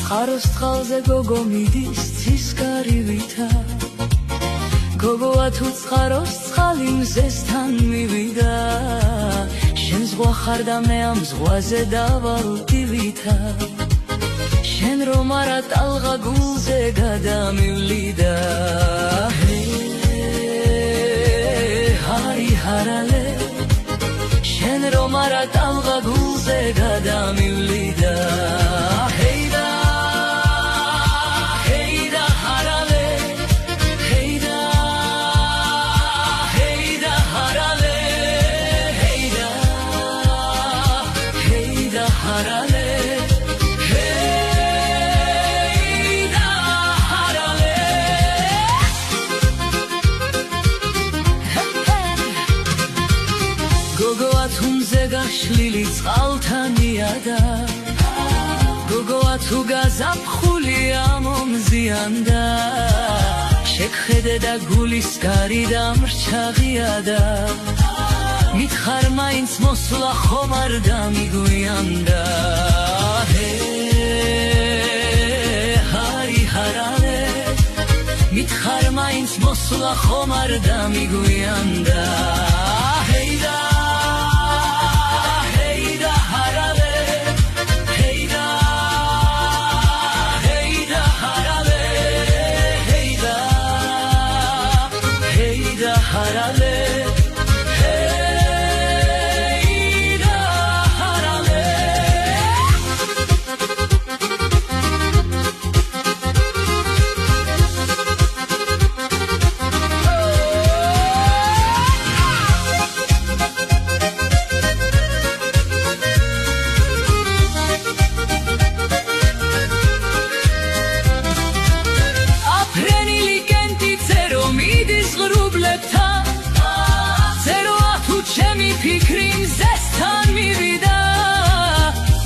წყაროს წყალზე გოგო მიდის ცისკარივითა გოგოა თუ წყაროს წყალი მზესთან მივიდა შენ ზღვა ხარ და მე ამ ზღვაზე დავალდივითა შენ რომ არა ტალღა გულზე გადამივლიდა ჰარი ჰარალე შენ რომ არა ტალღა გულზე გადამივლიდა გოგოა თუმზე გაშლილი წყალთანიადა გოგოა თუ გაზაფხულია მომზიანდა შეგხედე და გულის გარი დამრჩაღიადა მითხარ მაინც მოსვლა ხომ არ დამიგვიანდა ჰარი ჰარალე მითხარ მაინც მოსვლა ხომ არ დამიგვიანდა ფიქრი მზესთან მივიდა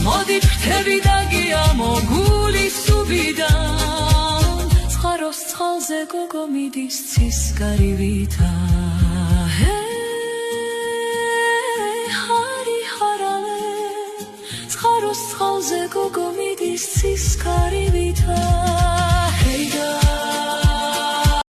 მოდი ფრთები დაგიამო გულის უბიდან წყაროს წყალზე გოგო მიდის ცისკარივითა ჰარი ჰარალე წყაროს წყალზე გოგო